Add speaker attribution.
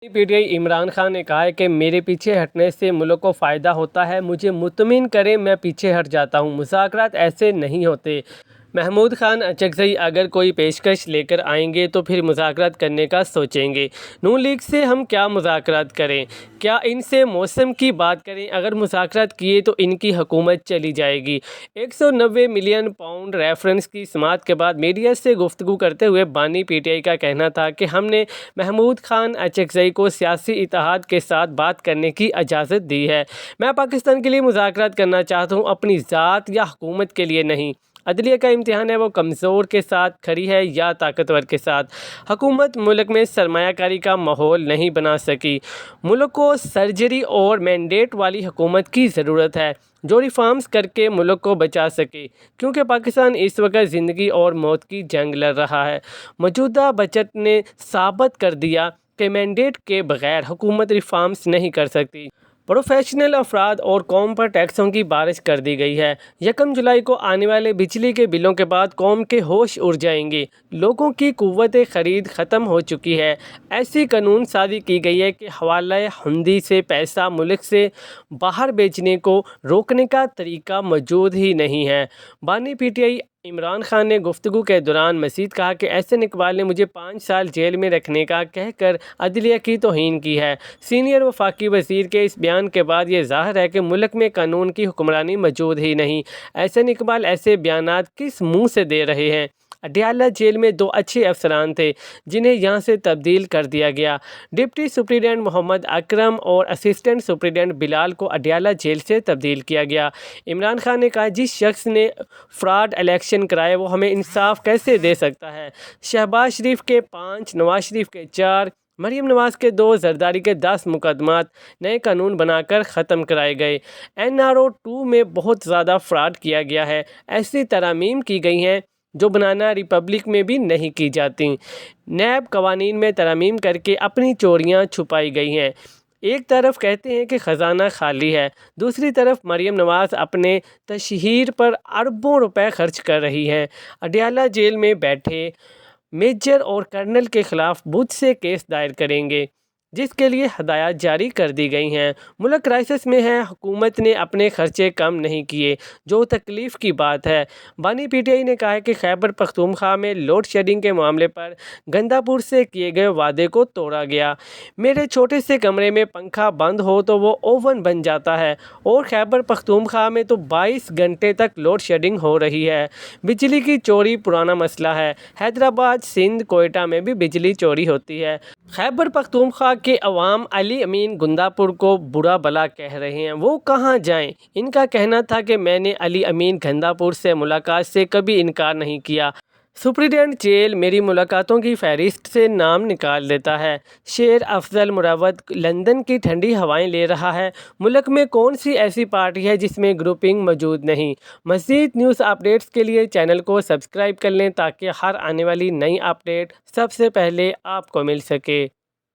Speaker 1: P T I Imran Khan نے کہا ہے کہ میرے پیچھے ہٹنے سے ملک کو فائدہ ہوتا ہے، مجھے مطمئن کریں میں پیچھے ہٹ جاتا ہوں، مذاکرات ایسے نہیں ہوتے۔ محمود خان اچکزئی اگر کوئی پیشکش لے کر آئیں گے تو پھر مذاکرات کرنے کا سوچیں گے۔ نون لیگ سے ہم کیا مذاکرات کریں؟ کیا ان سے موسم کی بات کریں؟ اگر مذاکرات کیے تو ان کی حکومت چلی جائے گی۔ 190 ملین پاؤنڈ ریفرنس کی سماعت کے بعد میڈیا سے گفتگو کرتے ہوئے بانی پی ٹی آئی کا کہنا تھا کہ ہم نے محمود خان اچکزئی کو سیاسی اتحاد کے ساتھ بات کرنے کی اجازت دی ہے۔ میں پاکستان کے لیے مذاکرات کرنا چاہتا ہوں، اپنی ذات یا حکومت کے لیے نہیں۔ عدلیہ کا امتحان ہے، وہ کمزور کے ساتھ کھڑی ہے یا طاقتور کے ساتھ۔ حکومت ملک میں سرمایہ کاری کا ماحول نہیں بنا سکی۔ ملک کو سرجری اور مینڈیٹ والی حکومت کی ضرورت ہے جو ریفارمز کر کے ملک کو بچا سکے، کیونکہ پاکستان اس وقت زندگی اور موت کی جنگ لڑ رہا ہے۔ موجودہ بجٹ نے ثابت کر دیا کہ مینڈیٹ کے بغیر حکومت ریفارمز نہیں کر سکتی۔ پروفیشنل افراد اور قوم پر ٹیکسوں کی بارش کر دی گئی ہے۔ 1 جولائی کو آنے والے بجلی کے بلوں کے بعد قوم کے ہوش اڑ جائیں گے۔ لوگوں کی قوت خرید ختم ہو چکی ہے۔ ایسی قانون سازی کی گئی ہے کہ حوالہ ہندی سے پیسہ ملک سے باہر بھیجنے کو روکنے کا طریقہ موجود ہی نہیں ہے۔ بانی P T I Imran Khan نے گفتگو کے دوران مزید کہا کہ احسن اقبال نے مجھے 5 سال جیل میں رکھنے کا کہہ کر عدلیہ کی توہین کی ہے۔ سینئر وفاقی وزیر کے اس بیان کے بعد یہ ظاہر ہے کہ ملک میں قانون کی حکمرانی موجود ہی نہیں۔ احسن اقبال ایسے بیانات کس منہ سے دے رہے ہیں؟ اڈیالہ جیل میں 2 اچھے افسران تھے جنہیں یہاں سے تبدیل کر دیا گیا۔ ڈپٹی سپرنٹنڈنٹ محمد اکرم اور اسسٹنٹ سپرنٹنڈنٹ بلال کو اڈیالہ جیل سے تبدیل کیا گیا۔ عمران خان نے کہا جس شخص نے فراڈ الیکشن کرائے وہ ہمیں انصاف کیسے دے سکتا ہے؟ شہباز شریف کے 5، نواز شریف کے 4، مریم نواز کے 2، زرداری کے 10 مقدمات نئے قانون بنا کر ختم کرائے گئے۔ NRO 2 میں بہت زیادہ فراڈ کیا گیا ہے۔ ایسی ترامیم کی گئی ہیں جو بنانا ریپبلک میں بھی نہیں کی جاتی۔ نیب قوانین میں ترامیم کر کے اپنی چوریاں چھپائی گئی ہیں۔ ایک طرف کہتے ہیں کہ خزانہ خالی ہے، دوسری طرف مریم نواز اپنے تشہیر پر اربوں روپے خرچ کر رہی ہیں۔ اڈیالہ جیل میں بیٹھے میجر اور کرنل کے خلاف بدھ سے کیس دائر کریں گے، جس کے لیے ہدایات جاری کر دی گئی ہیں۔ ملک کرائسس میں ہے، حکومت نے اپنے خرچے کم نہیں کیے، جو تکلیف کی بات ہے۔ بانی پی ٹی آئی نے کہا ہے کہ خیبر پختونخوا میں لوڈ شیڈنگ کے معاملے پر گنداپور سے کیے گئے وعدے کو توڑا گیا۔ میرے چھوٹے سے کمرے میں پنکھا بند ہو تو وہ اوون بن جاتا ہے، اور خیبر پختونخوا میں تو 22 گھنٹے تک لوڈ شیڈنگ ہو رہی ہے۔ بجلی کی چوری پرانا مسئلہ ہے، حیدرآباد، سندھ، کوئٹہ میں بھی بجلی چوری ہوتی ہے۔ خیبر پختونخوا کے عوام علی امین گنداپور کو برا بلا کہہ رہے ہیں، وہ کہاں جائیں؟ ان کا کہنا تھا کہ میں نے علی امین گنداپور سے ملاقات سے کبھی انکار نہیں کیا۔ سپرنٹنڈنٹ جیل میری ملاقاتوں کی فہرست سے نام نکال دیتا ہے۔ شیر افضل مروت لندن کی ٹھنڈی ہوائیں لے رہا ہے۔ ملک میں کون سی ایسی پارٹی ہے جس میں گروپنگ موجود نہیں؟ مزید نیوز اپڈیٹس کے لیے چینل کو سبسکرائب کر لیں تاکہ ہر آنے والی نئی اپڈیٹ سب سے پہلے آپ کو مل سکے۔